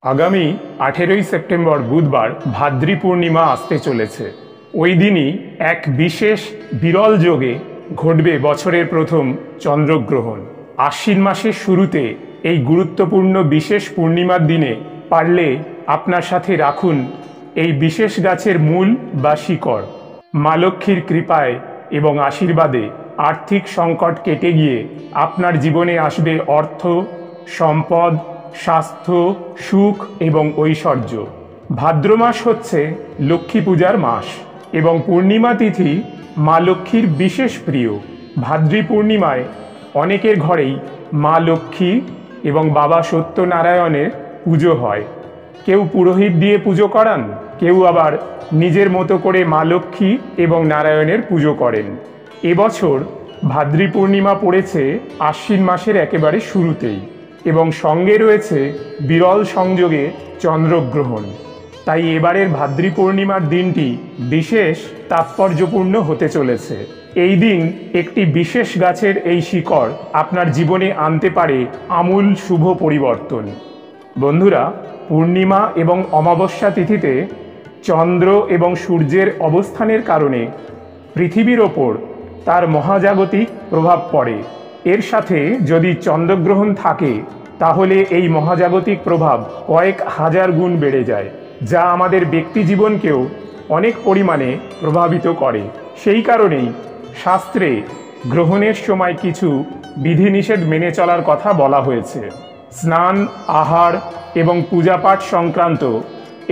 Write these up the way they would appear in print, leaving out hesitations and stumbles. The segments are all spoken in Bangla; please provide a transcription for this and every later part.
আগামী 18ই সেপ্টেম্বর বুধবার ভাদ্রী পূর্ণিমা আসতে চলেছে। ওই দিনই এক বিশেষ বিরল যোগে ঘটবে বছরের প্রথম চন্দ্রগ্রহণ। আশ্বিন মাসের শুরুতে এই গুরুত্বপূর্ণ বিশেষ পূর্ণিমার দিনে পারলে আপনার সাথে রাখুন এই বিশেষ গাছের মূল বা শিকড়। মা লক্ষ্মীর কৃপায় এবং আশীর্বাদে আর্থিক সংকট কেটে গিয়ে আপনার জীবনে আসবে অর্থ, সম্পদ, স্বাস্থ্য, সুখ এবং ঐশ্বর্য। ভাদ্র মাস হচ্ছে লক্ষ্মী পূজার মাস এবং পূর্ণিমা তিথি মা লক্ষ্মীর বিশেষ প্রিয়। ভাদ্রী পূর্ণিমায় অনেকের ঘরেই মা লক্ষ্মী এবং বাবা সত্যনারায়ণের পুজো হয়। কেউ পুরোহিত দিয়ে পুজো করান, কেউ আবার নিজের মতো করে মা লক্ষ্মী এবং নারায়ণের পুজো করেন। এবছর ভাদ্রী পূর্ণিমা পড়েছে আশ্বিন মাসের একেবারে শুরুতেই এবং সঙ্গে রয়েছে বিরল সংযোগে চন্দ্রগ্রহণ। তাই এবারের ভাদ্রী পূর্ণিমার দিনটি বিশেষ তাৎপর্যপূর্ণ হতে চলেছে। এই দিন একটি বিশেষ গাছের এই শিকড় আপনার জীবনে আনতে পারে আমূল শুভ পরিবর্তন। বন্ধুরা, পূর্ণিমা এবং অমাবস্যা তিথিতে চন্দ্র এবং সূর্যের অবস্থানের কারণে পৃথিবীর ওপর তার মহাজাগতিক প্রভাব পড়ে। এর সাথে যদি চন্দ্রগ্রহণ থাকে তাহলে এই মহাজাগতিক প্রভাব কয়েক হাজার গুণ বেড়ে যায়, যা আমাদের ব্যক্তি জীবনকেও অনেক পরিমাণে প্রভাবিত করে। সেই কারণেই শাস্ত্রে গ্রহণের সময় কিছু বিধিনিষেধ মেনে চলার কথা বলা হয়েছে। স্নান, আহার এবং পূজাপাঠ সংক্রান্ত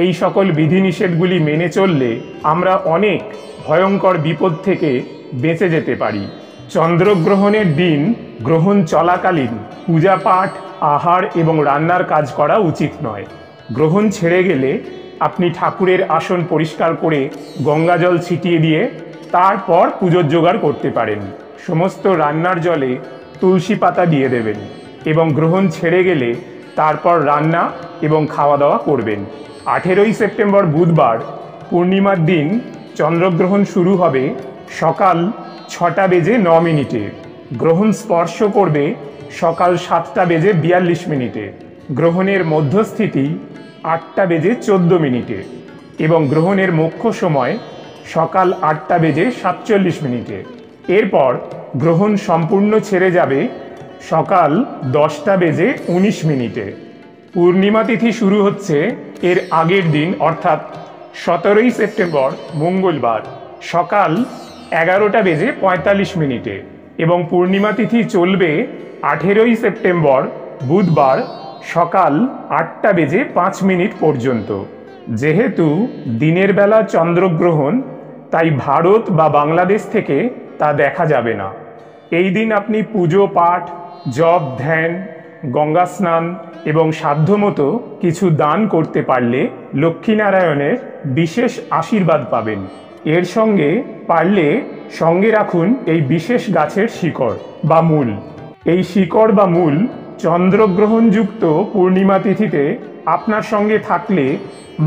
এই সকল বিধিনিষেধগুলি মেনে চললে আমরা অনেক ভয়ঙ্কর বিপদ থেকে বেঁচে যেতে পারি। চন্দ্রগ্রহণের দিন গ্রহণ চলাকালীন পূজাপাঠ, আহার এবং রান্নার কাজ করা উচিত নয়। গ্রহণ ছেড়ে গেলে আপনি ঠাকুরের আসন পরিষ্কার করে গঙ্গাজল ছিটিয়ে দিয়ে তারপর পুজোর জোগাড় করতে পারেন। সমস্ত রান্নার জলে তুলসী পাতা দিয়ে দেবেন এবং গ্রহণ ছেড়ে গেলে তারপর রান্না এবং খাওয়া দাওয়া করবেন। 18ই সেপ্টেম্বর বুধবার পূর্ণিমার দিন চন্দ্রগ্রহণ শুরু হবে সকাল 6:09। গ্রহণ স্পর্শ করবে সকাল 7:42। গ্রহণের মধ্যস্থিতি 8:14 এবং গ্রহণের মুখ্য সময় সকাল 8:47। এরপর গ্রহণ সম্পূর্ণ ছেড়ে যাবে সকাল 10:19। পূর্ণিমা তিথি শুরু হচ্ছে এর আগের দিন অর্থাৎ 17ই সেপ্টেম্বর মঙ্গলবার সকাল 11:45 এবং পূর্ণিমা তিথি চলবে 18ই সেপ্টেম্বর বুধবার সকাল 8:05 পর্যন্ত। যেহেতু দিনের বেলা চন্দ্রগ্রহণ, তাই ভারত বা বাংলাদেশ থেকে তা দেখা যাবে না। এই দিন আপনি পুজো পাঠ, জপ, ধ্যান, গঙ্গা স্নান এবং সাধ্যমতো কিছু দান করতে পারলে লক্ষ্মীনারায়ণের বিশেষ আশীর্বাদ পাবেন। এর সঙ্গে পারলে সঙ্গে রাখুন এই বিশেষ গাছের শিকড় বা মূল। এই শিকড় বা মূল চন্দ্রগ্রহণযুক্ত পূর্ণিমা তিথিতে আপনার সঙ্গে থাকলে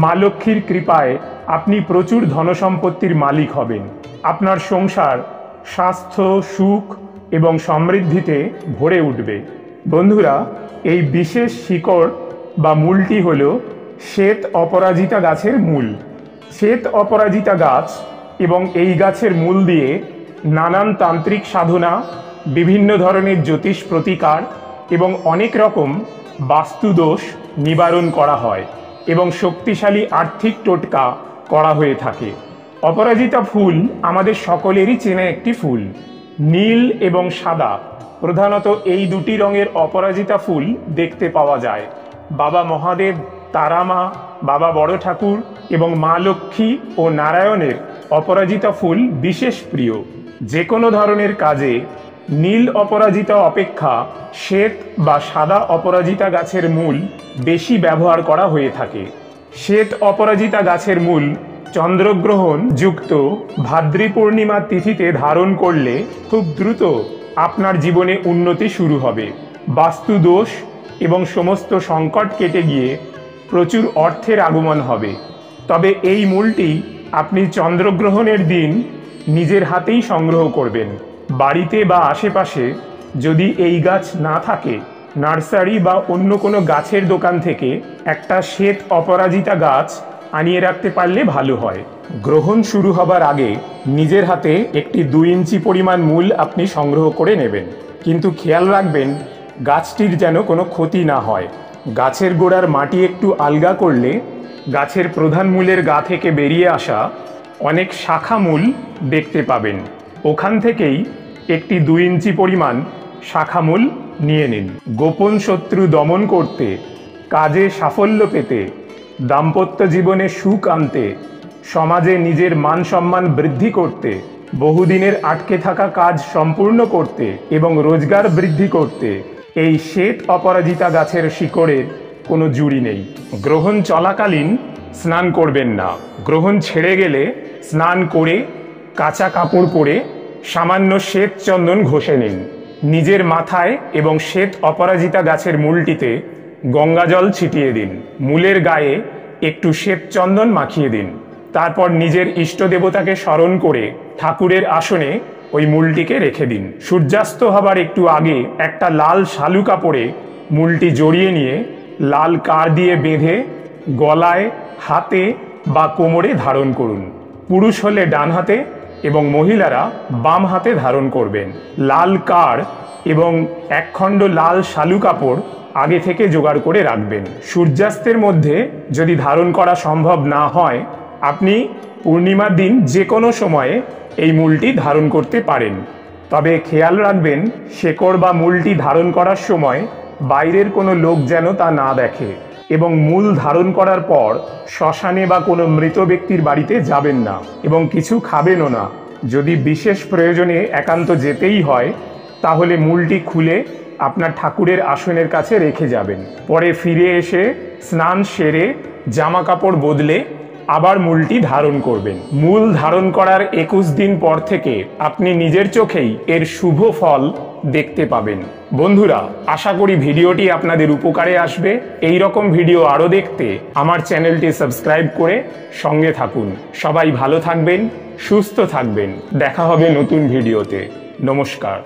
মা লক্ষ্মীর কৃপায় আপনি প্রচুর ধনসম্পত্তির মালিক হবেন। আপনার সংসার স্বাস্থ্য, সুখ এবং সমৃদ্ধিতে ভরে উঠবে। বন্ধুরা, এই বিশেষ শিকড় বা মূলটি হল শ্বেত অপরাজিতা গাছের মূল। শ্বেত অপরাজিতা গাছ এবং এই গাছের মূল দিয়ে নানান তান্ত্রিক সাধনা, বিভিন্ন ধরনের জ্যোতিষ প্রতিকার এবং অনেক রকম বাস্তুদোষ নিবারণ করা হয় এবং শক্তিশালী আর্থিক টোটকা করা হয়ে থাকে। অপরাজিতা ফুল আমাদের সকলেরই চেনা একটি ফুল। নীল এবং সাদা প্রধানত এই দুটি রঙের অপরাজিতা ফুল দেখতে পাওয়া যায়। বাবা মহাদেব, তারামা, বাবা বড় ঠাকুর এবং মা লক্ষ্মী ও নারায়ণের অপরাজিতা ফুল বিশেষ প্রিয়। যে কোনো ধরনের কাজে নীল অপরাজিতা অপেক্ষা শ্বেত বা সাদা অপরাজিতা গাছের মূল বেশি ব্যবহার করা হয়ে থাকে। শ্বেত অপরাজিতা গাছের মূল চন্দ্রগ্রহণ যুক্ত ভাদ্রী পূর্ণিমা তিথিতে ধারণ করলে খুব দ্রুত আপনার জীবনে উন্নতি শুরু হবে। বাস্তুদোষ এবং সমস্ত সংকট কেটে গিয়ে প্রচুর অর্থের আগমন হবে। তবে এই মূলটি আপনি চন্দ্রগ্রহণের দিন নিজের হাতেই সংগ্রহ করবেন। বাড়িতে বা আশেপাশে যদি এই গাছ না থাকে নার্সারি বা অন্য কোনো গাছের দোকান থেকে একটা শ্বেত অপরাজিতা গাছ আনিয়ে রাখতে পারলে ভালো হয়। গ্রহণ শুরু হবার আগে নিজের হাতে একটি 2 ইঞ্চি পরিমাণ মূল আপনি সংগ্রহ করে নেবেন, কিন্তু খেয়াল রাখবেন গাছটির যেন কোনো ক্ষতি না হয়। গাছের গোড়ার মাটি একটু আলগা করলে গাছের প্রধান মূলের গা থেকে বেরিয়ে আসা অনেক শাখা মূল দেখতে পাবেন। ওখান থেকেই একটি 2 ইঞ্চি পরিমাণ শাখা মূল নিয়ে নিন। গোপন শত্রু দমন করতে, কাজে সাফল্য পেতে, দাম্পত্য জীবনে সুখ আনতে, সমাজে নিজের মান সম্মান বৃদ্ধি করতে, বহুদিনের আটকে থাকা কাজ সম্পূর্ণ করতে এবং রোজগার বৃদ্ধি করতে এই শ্বেত অপরাজিতা গাছের শিকড়ের কোনো জুড়ি নেই। গ্রহণ চলাকালীন স্নান করবেন না। গ্রহণ ছেড়ে গেলে স্নান করে কাঁচা কাপড় পরে সামান্য শ্বেত চন্দন ঘষে নিন। নিজের মাথায় এবং শ্বেত অপরাজিতা গাছের মূলটিতে গঙ্গাজল ছিটিয়ে দিন। মূলের গায়ে একটু শ্বেত চন্দন মাখিয়ে দিন। তারপর নিজের ইষ্ট দেবতাকে স্মরণ করে ঠাকুরের আসনে ওই মূলটিকে রেখে দিন। সূর্যাস্ত হবার একটু আগে একটা লাল শালু কাপড়ে মূলটি জড়িয়ে নিয়ে লাল কার দিয়ে বেঁধে গলায়, হাতে বা কোমরে ধারণ করুন। পুরুষ হলে ডান হাতে এবং মহিলারা বাম হাতে ধারণ করবেন। লাল কার এবং একখণ্ড লাল শালু কাপড় আগে থেকে জোগাড় করে রাখবেন। সূর্যাস্তের মধ্যে যদি ধারণ করা সম্ভব না হয়, আপনি পূর্ণিমার দিন যে কোনো সময়ে এই মূলটি ধারণ করতে পারেন। তবে খেয়াল রাখবেন শেকড় বা মূলটি ধারণ করার সময় বাইরের কোনো লোক যেন তা না দেখে, এবং মূল ধারণ করার পর শ্মশানে বা কোনো মৃত ব্যক্তির বাড়িতে যাবেন না এবং কিছু খাবেনও না। যদি বিশেষ প্রয়োজনে একান্ত যেতেই হয় তাহলে মূলটি খুলে আপনার ঠাকুরের আসনের কাছে রেখে যাবেন। পরে ফিরে এসে স্নান সেরে জামা কাপড় বদলে আবার মূলটি ধারণ করবেন। মূল ধারণ করার 21 দিন পর থেকে আপনি নিজের চোখেই এর শুভ ফল দেখতে পাবেন। বন্ধুরা, আশা করি ভিডিওটি আপনাদের উপকারে আসবে। এই রকম ভিডিও আরও দেখতে আমার চ্যানেলটি সাবস্ক্রাইব করে সঙ্গে থাকুন। সবাই ভালো থাকবেন, সুস্থ থাকবেন। দেখা হবে নতুন ভিডিওতে। নমস্কার।